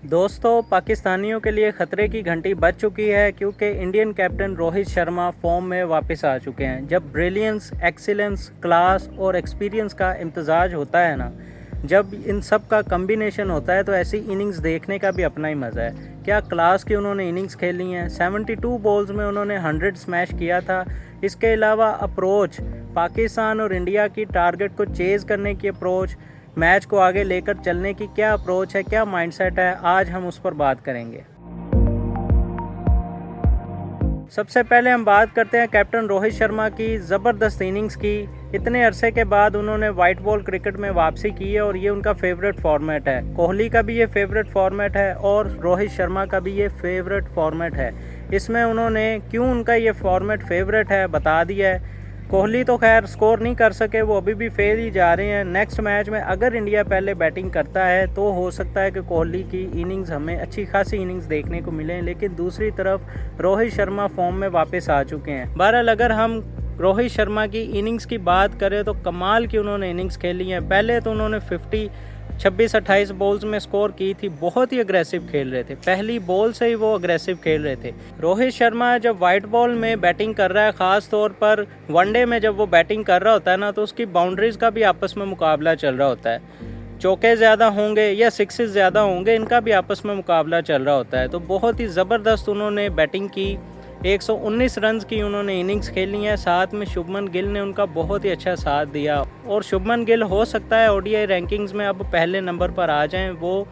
दोस्तों, पाकिस्तानियों के लिए खतरे की घंटी बज चुकी है क्योंकि Indian captain Rohit Sharma form में वापस आ चुके हैं। जब ब्रिलियंस, एक्सीलेंस, क्लास और एक्सपीरियंस का इम्तजाज होता है ना, जब इन सब का कम्बिनेशन होता है तो ऐसी इनिंग्स देखने का भी अपना ही मज़ा है। क्या क्लास की उन्होंने इनिंग्स खेली हैं। 72 बॉल्स में उन्होंने 100 स्मैश किया था। इसके अलावा अप्रोच, पाकिस्तान और इंडिया की टारगेट को चेज़ करने की अप्रोच, मैच को आगे लेकर चलने की क्या अप्रोच है, क्या माइंडसेट है, आज हम उस पर बात करेंगे। सबसे पहले हम बात करते हैं कैप्टन रोहित शर्मा की ज़बरदस्त इनिंग्स की। इतने अरसे के बाद उन्होंने वाइट बॉल क्रिकेट में वापसी की है और ये उनका फेवरेट फॉर्मेट है। कोहली का भी ये फेवरेट फॉर्मेट है और रोहित शर्मा का भी ये फेवरेट फॉर्मेट है। इसमें उन्होंने क्यों उनका ये फॉर्मेट फेवरेट है बता दिया है। कोहली तो खैर स्कोर नहीं कर सके, वो अभी भी फेल ही जा रहे हैं। नेक्स्ट मैच में अगर इंडिया पहले बैटिंग करता है तो हो सकता है कि कोहली की इनिंग्स हमें अच्छी खासी इनिंग्स देखने को मिलें, लेकिन दूसरी तरफ रोहित शर्मा फॉर्म में वापस आ चुके हैं। बहरहाल अगर हम रोहित शर्मा की इनिंग्स की बात करें तो कमाल की उन्होंने इनिंग्स खेली हैं। पहले तो उन्होंने 26-28 बॉल्स में स्कोर की थी, बहुत ही अग्रेसिव खेल रहे थे। पहली बॉल से ही वो अग्रेसिव खेल रहे थे। रोहित शर्मा जब वाइट बॉल में बैटिंग कर रहा है, ख़ास तौर पर वनडे में जब वो बैटिंग कर रहा होता है ना, तो उसकी बाउंड्रीज़ का भी आपस में मुकाबला चल रहा होता है। चौके ज़्यादा होंगे या सिक्सेस ज़्यादा होंगे, इनका भी आपस में मुकाबला चल रहा होता है। तो बहुत ही ज़बरदस्त उन्होंने बैटिंग की। 119 रन्स की उन्होंने इनिंग्स खेली हैं। साथ में शुभमन गिल ने उनका बहुत ही अच्छा साथ दिया और शुभमन गिल हो सकता है ओडीआई रैंकिंग्स में अब पहले नंबर पर आ जाएं, वो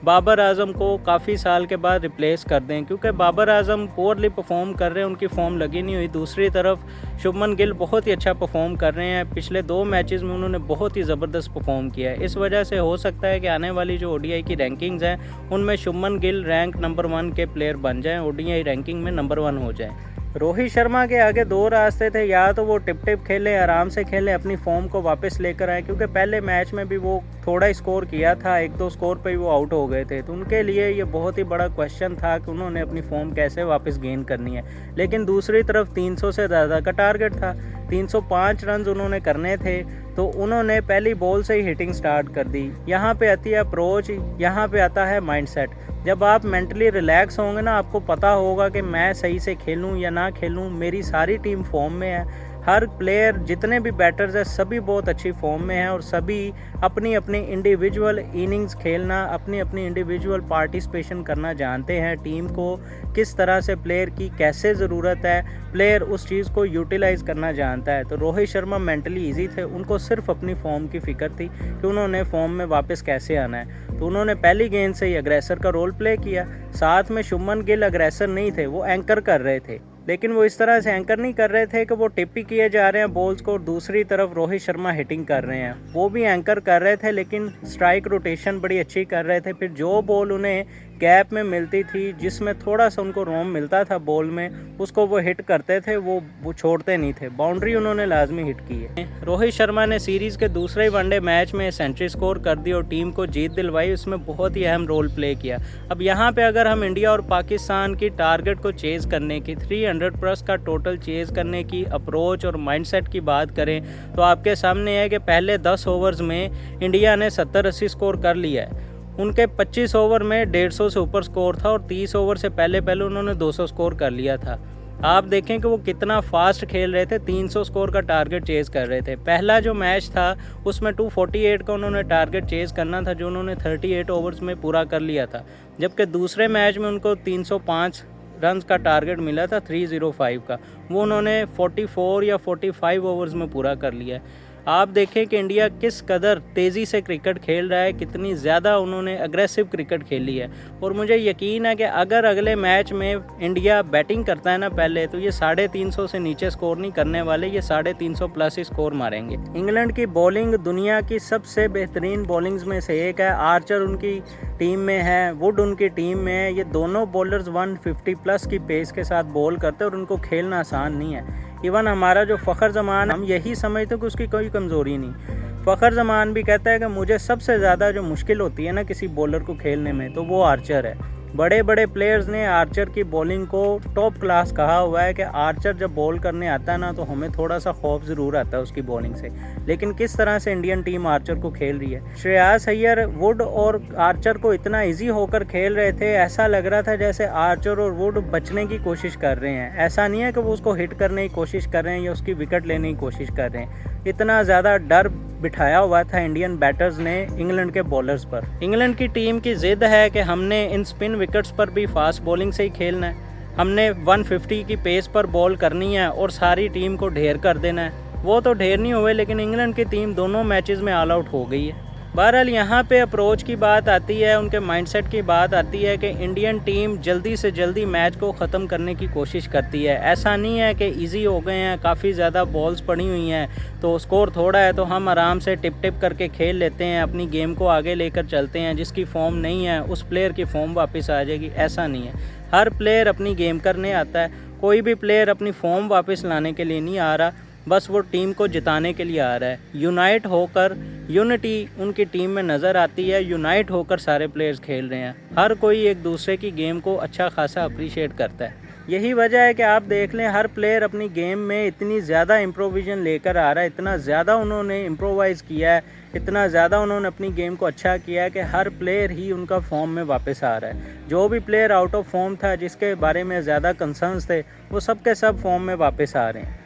बाबर आजम को काफ़ी साल के बाद रिप्लेस कर दें, क्योंकि बाबर आजम पोरली परफॉर्म कर रहे हैं, उनकी फॉर्म लगी नहीं हुई। दूसरी तरफ शुभमन गिल बहुत ही अच्छा परफॉर्म कर रहे हैं। पिछले 2 मैचेस में उन्होंने बहुत ही ज़बरदस्त परफॉर्म किया है। इस वजह से हो सकता है कि आने वाली जो ओडीआई की रैंकिंग्स हैं उनमें शुभमन गिल रैंक नंबर 1 के प्लेयर बन जाएँ, ओडीआई रैंकिंग में नंबर 1 हो जाएँ। रोहित शर्मा के आगे 2 रास्ते थे, या तो वो टिप टिप खेलें, आराम से खेलें, अपनी फॉर्म को वापस लेकर आए, क्योंकि पहले मैच में भी वो थोड़ा स्कोर किया था, 1-2 स्कोर पे ही वो आउट हो गए थे। तो उनके लिए ये बहुत ही बड़ा क्वेश्चन था कि उन्होंने अपनी फॉर्म कैसे वापस गेन करनी है। लेकिन दूसरी तरफ 300 से ज़्यादा का टारगेट था, 305 रन उन्होंने करने थे, तो उन्होंने पहली बॉल से ही हिटिंग स्टार्ट कर दी। यहाँ पे आती है अप्रोच, यहाँ पे आता है माइंडसेट। जब आप मेंटली रिलैक्स होंगे ना, आपको पता होगा कि मैं सही से खेलूँ या ना खेलूँ, मेरी सारी टीम फॉर्म में है। हर प्लेयर, जितने भी बैटर्स हैं, सभी बहुत अच्छी फॉर्म में हैं और सभी अपनी अपनी इंडिविजुअल इनिंग्स खेलना, अपनी अपनी इंडिविजुअल पार्टिसिपेशन करना जानते हैं। टीम को किस तरह से प्लेयर की कैसे ज़रूरत है, प्लेयर उस चीज़ को यूटिलाइज़ करना जानता है। तो रोहित शर्मा मेंटली इजी थे, उनको सिर्फ अपनी फॉर्म की फ़िक्र थी कि उन्होंने फॉर्म में वापस कैसे आना है। तो उन्होंने पहली गेंद से ही अग्रेसर का रोल प्ले किया। साथ में शुभमन गिल अग्रेसर नहीं थे, वो एंकर कर रहे थे, लेकिन वो इस तरह से एंकर नहीं कर रहे थे कि वो टिप्पी किए जा रहे हैं बॉल्स को और दूसरी तरफ रोहित शर्मा हिटिंग कर रहे हैं। वो भी एंकर कर रहे थे, लेकिन स्ट्राइक रोटेशन बड़ी अच्छी कर रहे थे। फिर जो बॉल उन्हें गैप में मिलती थी, जिसमें थोड़ा सा उनको रोम मिलता था बॉल में, उसको वो हिट करते थे, वो छोड़ते नहीं थे। बाउंड्री उन्होंने लाजमी हिट की है। रोहित शर्मा ने सीरीज़ के दूसरे वनडे मैच में सेंचुरी स्कोर कर दी और टीम को जीत दिलवाई, उसमें बहुत ही अहम रोल प्ले किया। अब यहाँ पे अगर हम इंडिया और पाकिस्तान की टारगेट को चेज़ करने की, 300+ का टोटल चेज़ करने की अप्रोच और माइंडसेट की बात करें तो आपके सामने है कि पहले 10 ओवर्स में इंडिया ने 70-80 स्कोर कर लिया है। उनके 25 ओवर में 150 से ऊपर स्कोर था और 30 ओवर से पहले उन्होंने 200 स्कोर कर लिया था। आप देखें कि वो कितना फास्ट खेल रहे थे, 300 स्कोर का टारगेट चेज़ कर रहे थे। पहला जो मैच था उसमें 248 का उन्होंने टारगेट चेज़ करना था, जो उन्होंने 38 ओवर्स में पूरा कर लिया था। जबकि दूसरे मैच में उनको 305 रन का टारगेट मिला था, 305 का, वो उन्होंने 44 या 45 ओवर्स में पूरा कर लिया है। आप देखें कि इंडिया किस कदर तेज़ी से क्रिकेट खेल रहा है, कितनी ज़्यादा उन्होंने अग्रेसिव क्रिकेट खेली है। और मुझे यकीन है कि अगर अगले मैच में इंडिया बैटिंग करता है ना पहले, तो ये 350 से नीचे स्कोर नहीं करने वाले, ये 350+ ही स्कोर मारेंगे। इंग्लैंड की बॉलिंग दुनिया की सबसे बेहतरीन बॉलिंग्स में से एक है। आर्चर उनकी टीम में है, वुड उनकी टीम में है। ये दोनों बॉलर्स 150+ की पेस के साथ बॉल करते हैं और उनको खेलना आसान नहीं है। इवन हमारा जो फ़खर जमान, हम यही समझते हैं कि उसकी कोई कमज़ोरी नहीं। फ़खर जमान भी कहता है कि मुझे सबसे ज़्यादा जो मुश्किल होती है ना किसी बॉलर को खेलने में, तो वो आर्चर है। बड़े बड़े प्लेयर्स ने आर्चर की बॉलिंग को टॉप क्लास कहा हुआ है कि आर्चर जब बॉल करने आता है ना तो हमें थोड़ा सा खौफ ज़रूर आता है उसकी बॉलिंग से। लेकिन किस तरह से इंडियन टीम आर्चर को खेल रही है। श्रेयस अय्यर वुड और आर्चर को इतना इजी होकर खेल रहे थे, ऐसा लग रहा था जैसे आर्चर और वुड बचने की कोशिश कर रहे हैं। ऐसा नहीं है कि वो उसको हिट करने की कोशिश कर रहे हैं या उसकी विकेट लेने की कोशिश कर रहे हैं। इतना ज़्यादा डर बिठाया हुआ था इंडियन बैटर्स ने इंग्लैंड के बॉलर्स पर। इंग्लैंड की टीम की जिद है कि हमने इन स्पिन विकेट्स पर भी फास्ट बॉलिंग से ही खेलना है, हमने 150 की पेस पर बॉल करनी है और सारी टीम को ढेर कर देना है। वो तो ढेर नहीं हुए, लेकिन इंग्लैंड की टीम दोनों मैचेस में ऑल आउट हो गई है। बहरहाल यहाँ पे अप्रोच की बात आती है, उनके माइंडसेट की बात आती है कि इंडियन टीम जल्दी से जल्दी मैच को ख़त्म करने की कोशिश करती है। ऐसा नहीं है कि इजी हो गए हैं, काफ़ी ज़्यादा बॉल्स पड़ी हुई हैं तो स्कोर थोड़ा है तो हम आराम से टिप टिप करके खेल लेते हैं, अपनी गेम को आगे लेकर चलते हैं। जिसकी फॉर्म नहीं है उस प्लेयर की फॉर्म वापस आ जाएगी, ऐसा नहीं है। हर प्लेयर अपनी गेम करने आता है, कोई भी प्लेयर अपनी फॉर्म वापस लाने के लिए नहीं आ रहा, बस वो टीम को जिताने के लिए आ रहा है। यूनाइट होकर, यूनिटी उनकी टीम में नज़र आती है, यूनाइट होकर सारे प्लेयर्स खेल रहे हैं। हर कोई एक दूसरे की गेम को अच्छा खासा अप्रिशिएट करता है। यही वजह है कि आप देख लें हर प्लेयर अपनी गेम में इतनी ज़्यादा इम्प्रोविज़न लेकर आ रहा है, इतना ज़्यादा उन्होंने इम्प्रोवाइज़ किया है, इतना ज़्यादा उन्होंने अपनी गेम को अच्छा किया है कि हर प्लेयर ही उनका फॉर्म में वापस आ रहा है। जो भी प्लेयर आउट ऑफ फॉर्म था, जिसके बारे में ज़्यादा कंसर्न्स थे, वो सब के सब फॉर्म में वापस आ रहे हैं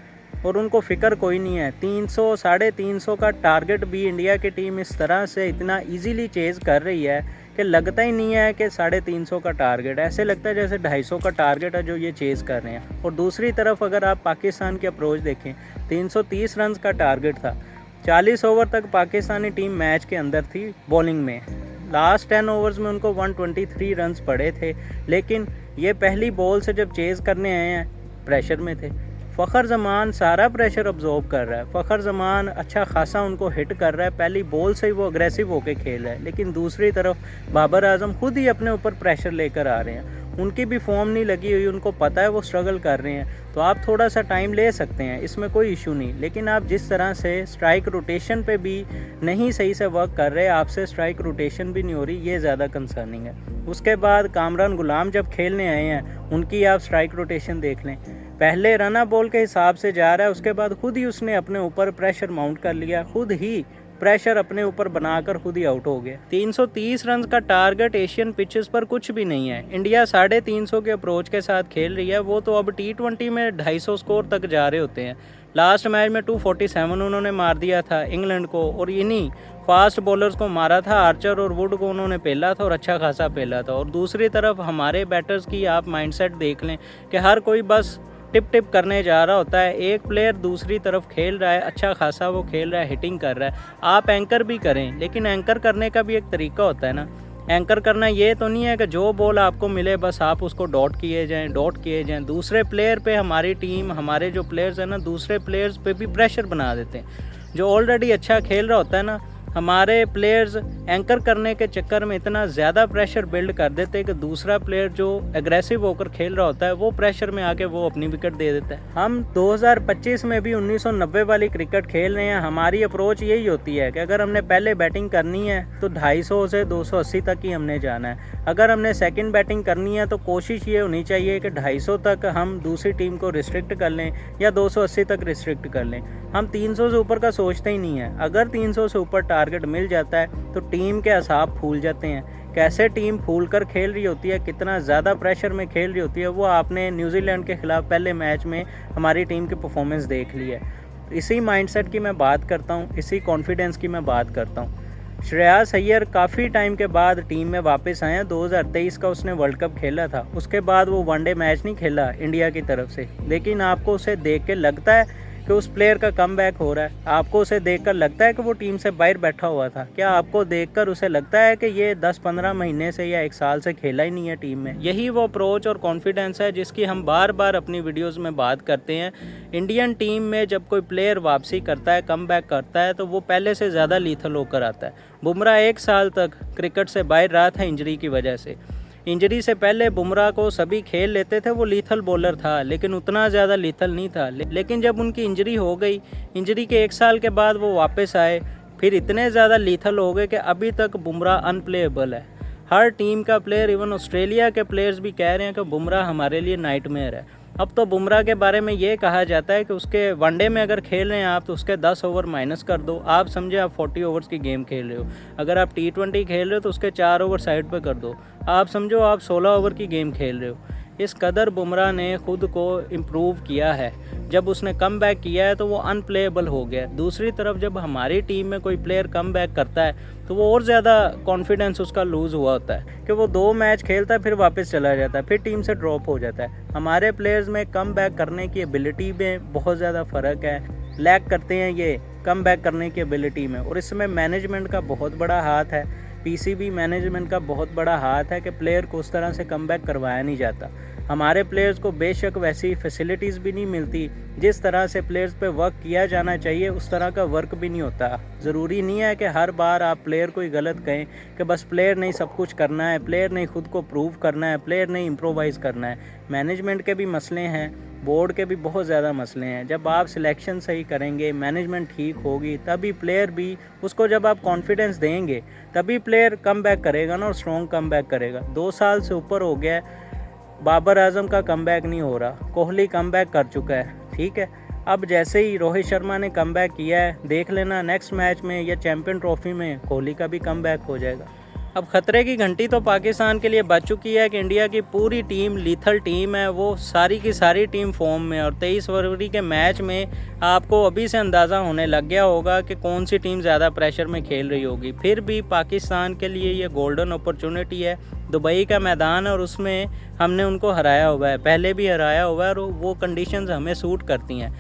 और उनको फ़िक्र कोई नहीं है। 300 350 का टारगेट भी इंडिया की टीम इस तरह से इतना इजीली चेज़ कर रही है कि लगता ही नहीं है कि 350 का टारगेट, ऐसे लगता है जैसे 250 का टारगेट है जो ये चेज़ कर रहे हैं। और दूसरी तरफ अगर आप पाकिस्तान की अप्रोच देखें, 330 रन का टारगेट था। 40 ओवर तक पाकिस्तानी टीम मैच के अंदर थी बॉलिंग में। लास्ट 10 ओवर्स में उनको 123 रन पड़े थे, लेकिन ये पहली बॉल से जब चेज़ करने आए हैं प्रेशर में थे। फ़खर जमान सारा प्रेशर अब्जॉर्ब कर रहा है, फ़खर जमान अच्छा खासा उनको हिट कर रहा है, पहली बॉल से ही वो अग्रेसिव होकर खेल रहा है। लेकिन दूसरी तरफ बाबर आजम खुद ही अपने ऊपर प्रेशर लेकर आ रहे हैं, उनकी भी फॉर्म नहीं लगी हुई, उनको पता है वो स्ट्रगल कर रहे हैं। तो आप थोड़ा सा टाइम ले सकते हैं, इसमें कोई इशू नहीं। लेकिन आप जिस तरह से स्ट्राइक रोटेशन पे भी नहीं सही से वर्क कर रहे, आपसे स्ट्राइक रोटेशन भी नहीं हो रही, ये ज़्यादा कंसर्निंग है। उसके बाद कामरान गुलाम जब खेलने आए हैं, उनकी आप स्ट्राइक रोटेशन देख लें, पहले रना बॉल के हिसाब से जा रहा है, उसके बाद खुद ही उसने अपने ऊपर प्रेशर माउंट कर लिया, खुद ही प्रेशर अपने ऊपर बनाकर खुद ही आउट हो गया। 330 रन का टारगेट एशियन पिचेस पर कुछ भी नहीं है। इंडिया 350 के अप्रोच के साथ खेल रही है, वो तो अब T20 में 250 स्कोर तक जा रहे होते हैं। लास्ट मैच में 247 उन्होंने मार दिया था इंग्लैंड को, और इन्हीं फास्ट बॉलर्स को मारा था, आर्चर और वुड को उन्होंने पेला था और अच्छा खासा पेला था। और दूसरी तरफ हमारे बैटर्स की आप माइंडसेट देख लें कि हर कोई बस टिप टिप करने जा रहा होता है। एक प्लेयर दूसरी तरफ खेल रहा है, अच्छा खासा वो खेल रहा है, हिटिंग कर रहा है। आप एंकर भी करें, लेकिन एंकर करने का भी एक तरीका होता है ना। एंकर करना ये तो नहीं है कि जो बॉल आपको मिले बस आप उसको डॉट किए जाएं। दूसरे प्लेयर पे हमारी टीम, हमारे जो प्लेयर्स हैं ना, दूसरे प्लेयर्स पे भी प्रेशर बना देते हैं। जो ऑलरेडी अच्छा खेल रहा होता है ना, हमारे प्लेयर्स एंकर करने के चक्कर में इतना ज़्यादा प्रेशर बिल्ड कर देते हैं कि दूसरा प्लेयर जो एग्रेसिव होकर खेल रहा होता है वो प्रेशर में आके वो अपनी विकेट दे देता है। हम 2025 में भी 1990 वाली क्रिकेट खेल रहे हैं। हमारी अप्रोच यही होती है कि अगर हमने पहले बैटिंग करनी है तो 250 से 280 तक ही हमने जाना है। अगर हमने सेकंड बैटिंग करनी है तो कोशिश ये होनी चाहिए कि 250 तक हम दूसरी टीम को रिस्ट्रिक्ट कर लें या 280 तक रिस्ट्रिक्ट कर लें। हम 300 से ऊपर का सोचते ही नहीं है। अगर 300 से ऊपर टारगेट मिल जाता है तो टीम के असाब फूल जाते हैं। कैसे टीम फूल कर खेल रही होती है, कितना ज़्यादा प्रेशर में खेल रही होती है, वो आपने न्यूजीलैंड के ख़िलाफ़ पहले मैच में हमारी टीम की परफॉर्मेंस देख ली है। इसी माइंडसेट की मैं बात करता हूँ, इसी कॉन्फिडेंस की मैं बात करता हूँ। श्रेयस अय्यर काफ़ी टाइम के बाद टीम में वापस आए हैं। 2023 का उसने वर्ल्ड कप खेला था, उसके बाद वो वनडे मैच नहीं खेला इंडिया की तरफ से। लेकिन आपको उसे देख के लगता है कि उस प्लेयर का कमबैक हो रहा है? आपको उसे देखकर लगता है कि वो टीम से बाहर बैठा हुआ था? क्या आपको देखकर उसे लगता है कि ये 10-15 महीने से या 1 साल से खेला ही नहीं है टीम में? यही वो अप्रोच और कॉन्फिडेंस है जिसकी हम बार बार अपनी वीडियोस में बात करते हैं। इंडियन टीम में जब कोई प्लेयर वापसी करता है, कमबैक करता है, तो वो पहले से ज़्यादा लीथल होकर आता है। बुमराह 1 साल तक क्रिकेट से बाहर रहा था इंजरी की वजह से। इंजरी से पहले बुमराह को सभी खेल लेते थे, वो लीथल बॉलर था, लेकिन उतना ज़्यादा लीथल नहीं था। लेकिन जब उनकी इंजरी हो गई, इंजरी के 1 साल के बाद वो वापस आए, फिर इतने ज़्यादा लीथल हो गए कि अभी तक बुमराह अनप्लेएबल है। हर टीम का प्लेयर, इवन ऑस्ट्रेलिया के प्लेयर्स भी कह रहे हैं कि बुमराह हमारे लिए नाइटमेयर है। अब तो बुमराह के बारे में ये कहा जाता है कि उसके वनडे में अगर खेल रहे हैं आप तो उसके 10 ओवर माइनस कर दो। आप समझे आप 40 ओवर्स की गेम खेल रहे हो। अगर आप T20 खेल रहे हो तो उसके 4 ओवर साइड पे कर दो। आप समझो आप 16 ओवर की गेम खेल रहे हो। इस कदर बुमराह ने खुद को इम्प्रूव किया है। जब उसने कम बैक किया है तो वो अनप्लेएबल हो गया। दूसरी तरफ जब हमारी टीम में कोई प्लेयर कम बैक करता है तो वो और ज़्यादा कॉन्फिडेंस उसका लूज़ हुआ होता है कि वो 2 मैच खेलता है फिर वापस चला जाता है, फिर टीम से ड्रॉप हो जाता है। हमारे प्लेयर्स में कम बैक करने की एबिलिटी में बहुत ज़्यादा फ़र्क है। लैक करते हैं ये कम बैक करने की एबिलिटी में, और इसमें मैनेजमेंट का बहुत बड़ा हाथ है। पीसीबी मैनेजमेंट का बहुत बड़ा हाथ है कि प्लेयर को उस तरह से कम बैक करवाया नहीं जाता। हमारे प्लेयर्स को बेशक वैसी फैसिलिटीज़ भी नहीं मिलती, जिस तरह से प्लेयर्स पे वर्क किया जाना चाहिए उस तरह का वर्क भी नहीं होता। ज़रूरी नहीं है कि हर बार आप प्लेयर को ही गलत कहें कि बस प्लेयर नहीं सब कुछ करना है, प्लेयर नहीं खुद को प्रूव करना है, प्लेयर नहीं इम्प्रोवाइज़ करना है। मैनेजमेंट के भी मसले हैं, बोर्ड के भी बहुत ज़्यादा मसले हैं। जब आप सिलेक्शन सही करेंगे, मैनेजमेंट ठीक होगी, तभी प्लेयर भी उसको, जब आप कॉन्फिडेंस देंगे तभी प्लेयर कम बैक करेगा ना, और स्ट्रॉन्ग कम बैक करेगा। 2 साल से ऊपर हो गया है, बाबर आजम का कमबैक नहीं हो रहा, कोहली कमबैक कर चुका है, ठीक है। अब जैसे ही रोहित शर्मा ने कमबैक किया है, देख लेना नेक्स्ट मैच में या चैंपियन ट्रॉफी में कोहली का भी कमबैक हो जाएगा। अब खतरे की घंटी तो पाकिस्तान के लिए बज चुकी है कि इंडिया की पूरी टीम लीथल टीम है, वो सारी की सारी टीम फॉर्म में। और 23 फरवरी के मैच में आपको अभी से अंदाज़ा होने लग गया होगा कि कौन सी टीम ज़्यादा प्रेशर में खेल रही होगी। फिर भी पाकिस्तान के लिए ये गोल्डन अपॉर्चुनिटी है। दुबई का मैदान है और उसमें हमने उनको हराया हुआ है, पहले भी हराया हुआ है, और वो कंडीशंस हमें सूट करती हैं।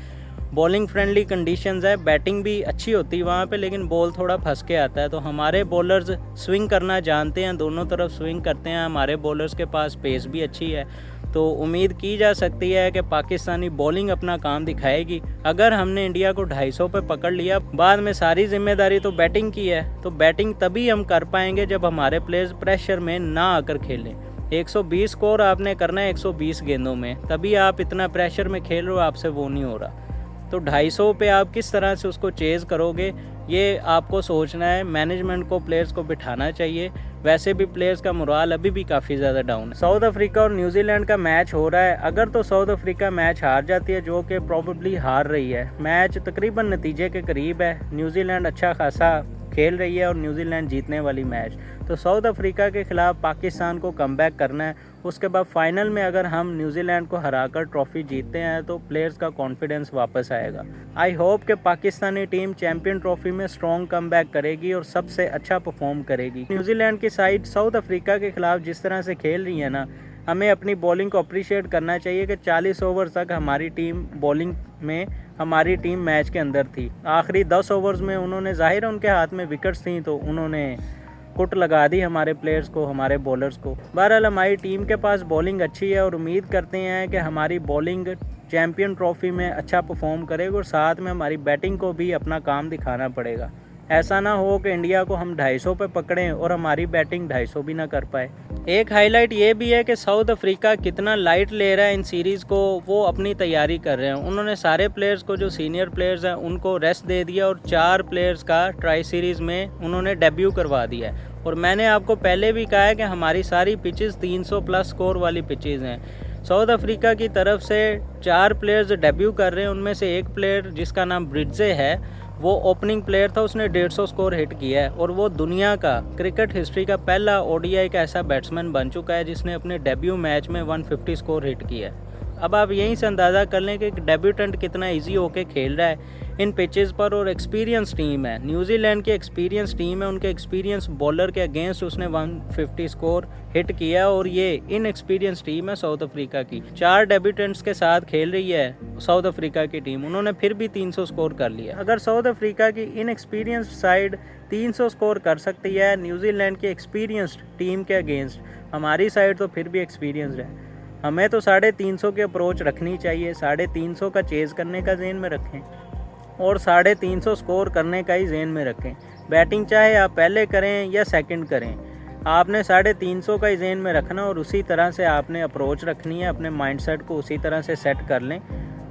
बॉलिंग फ्रेंडली कंडीशंस है, बैटिंग भी अच्छी होती है वहाँ पे, लेकिन बॉल थोड़ा फंस के आता है। तो हमारे बॉलर्स स्विंग करना जानते हैं, दोनों तरफ स्विंग करते हैं। हमारे बॉलर्स के पास पेस भी अच्छी है, तो उम्मीद की जा सकती है कि पाकिस्तानी बॉलिंग अपना काम दिखाएगी। अगर हमने इंडिया को 250 पे पकड़ लिया, बाद में सारी जिम्मेदारी तो बैटिंग की है, तो बैटिंग तभी हम कर पाएंगे जब हमारे प्लेयर्स प्रेशर में ना आकर खेलें। 120 स्कोर आपने करना है 120 गेंदों में, तभी आप इतना प्रेशर में खेल रहे हो, आपसे वो नहीं हो रहा। तो 250 पे आप किस तरह से उसको चेज़ करोगे, ये आपको सोचना है। मैनेजमेंट को प्लेयर्स को बिठाना चाहिए। वैसे भी प्लेयर्स का मोराल अभी भी काफ़ी ज़्यादा डाउन है। साउथ अफ्रीका और न्यूजीलैंड का मैच हो रहा है। अगर तो साउथ अफ्रीका मैच हार जाती है, जो कि प्रॉबेबली हार रही है, मैच तकरीबन नतीजे के करीब है, न्यूजीलैंड अच्छा खासा खेल रही है और न्यूजीलैंड जीतने वाली मैच, तो साउथ अफ्रीका के ख़िलाफ़ पाकिस्तान को कमबैक करना है। उसके बाद फाइनल में अगर हम न्यूजीलैंड को हराकर ट्रॉफ़ी जीतते हैं तो प्लेयर्स का कॉन्फिडेंस वापस आएगा। आई होप कि पाकिस्तानी टीम चैंपियन ट्रॉफ़ी में स्ट्रॉन्ग कमबैक करेगी और सबसे अच्छा परफॉर्म करेगी। न्यूजीलैंड की साइड साउथ अफ्रीका के ख़िलाफ़ जिस तरह से खेल रही है ना, हमें अपनी बॉलिंग को अप्रिशिएट करना चाहिए कि 40 ओवर तक हमारी टीम बॉलिंग में, हमारी टीम मैच के अंदर थी। आखिरी 10 ओवर्स में उन्होंने, जाहिर है उनके हाथ में विकेट्स थी, तो उन्होंने कुट लगा दी हमारे प्लेयर्स को, हमारे बॉलर्स को। बहरहाल हमारी टीम के पास बॉलिंग अच्छी है और उम्मीद करते हैं कि हमारी बॉलिंग चैंपियन ट्रॉफ़ी में अच्छा परफॉर्म करेगी, और साथ में हमारी बैटिंग को भी अपना काम दिखाना पड़ेगा। ऐसा ना हो कि इंडिया को हम 250 पे पकड़ें और हमारी बैटिंग 250 भी ना कर पाए। एक हाईलाइट ये भी है कि साउथ अफ्रीका कितना लाइट ले रहा है इन सीरीज़ को, वो अपनी तैयारी कर रहे हैं। उन्होंने सारे प्लेयर्स को, जो सीनियर प्लेयर्स हैं, उनको रेस्ट दे दिया और 4 प्लेयर्स का ट्राई सीरीज़ में उन्होंने डेब्यू करवा दिया है। और मैंने आपको पहले भी कहा है कि हमारी सारी पिचेस 300 प्लस स्कोर वाली पिचेस हैं। साउथ अफ्रीका की तरफ से 4 प्लेयर्स डेब्यू कर रहे हैं, उनमें से एक प्लेयर जिसका नाम ब्रिड्जे है, वो ओपनिंग प्लेयर था, उसने 150 स्कोर हिट किया है, और वो दुनिया का क्रिकेट हिस्ट्री का पहला ODI का ऐसा बैट्समैन बन चुका है जिसने अपने डेब्यू मैच में 150 स्कोर हिट किया है। अब आप यहीं से अंदाज़ा कर लें कि डेब्यूटेंट कितना इजी होके खेल रहा है इन पिचेस पर, और एक्सपीरियंस टीम है। न्यूजीलैंड की एक्सपीरियंस टीम है, उनके एक्सपीरियंस बॉलर के अगेंस्ट उसने 150 स्कोर हिट किया, और ये इन एक्सपीरियंस टीम है साउथ अफ्रीका की। 4 डेब्यूटेंट्स के साथ खेल रही है साउथ अफ्रीका की टीम, उन्होंने फिर भी 300 स्कोर कर लिया। अगर साउथ अफ्रीका की इन एक्सपीरियंस साइड 300 स्कोर कर सकती है न्यूजीलैंड की एक्सपीरियंस्ड टीम के अगेंस्ट, हमारी साइड तो फिर भी एक्सपीरियंस्ड है। हमें तो 350 की अप्रोच रखनी चाहिए, 350 का चेज़ करने का ज़हन में रखें और 350 स्कोर करने का ही ज़हन में रखें। बैटिंग चाहे आप पहले करें या सेकंड करें, आपने 350 का ही ज़हन में रखना और उसी तरह से आपने अप्रोच रखनी है। अपने माइंडसेट को उसी तरह से सेट कर लें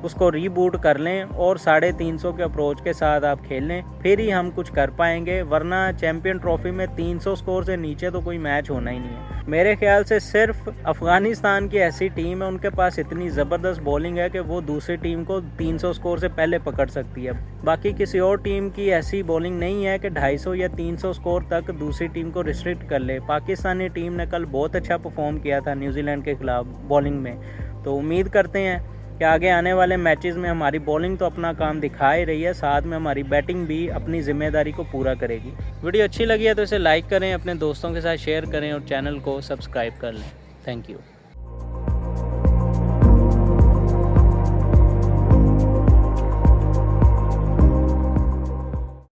उसको रीबूट कर लें और 350 के अप्रोच के साथ आप खेल लें, फिर ही हम कुछ कर पाएंगे। वरना चैंपियन ट्रॉफी में 300 स्कोर से नीचे तो कोई मैच होना ही नहीं है। मेरे ख्याल से सिर्फ अफगानिस्तान की ऐसी टीम है, उनके पास इतनी ज़बरदस्त बॉलिंग है कि वो दूसरी टीम को 300 स्कोर से पहले पकड़ सकती है। बाकी किसी और टीम की ऐसी बॉलिंग नहीं है कि 250 या 300 स्कोर तक दूसरी टीम को रिस्ट्रिक्ट कर ले। पाकिस्तानी टीम ने कल बहुत अच्छा परफॉर्म किया था न्यूजीलैंड के खिलाफ बॉलिंग में, तो उम्मीद करते हैं कि आगे आने वाले मैचेस में हमारी बॉलिंग तो अपना काम दिखा ही रही है, साथ में हमारी बैटिंग भी अपनी जिम्मेदारी को पूरा करेगी। वीडियो अच्छी लगी है तो इसे लाइक करें, अपने दोस्तों के साथ शेयर करें और चैनल को सब्सक्राइब कर लें। Thank you.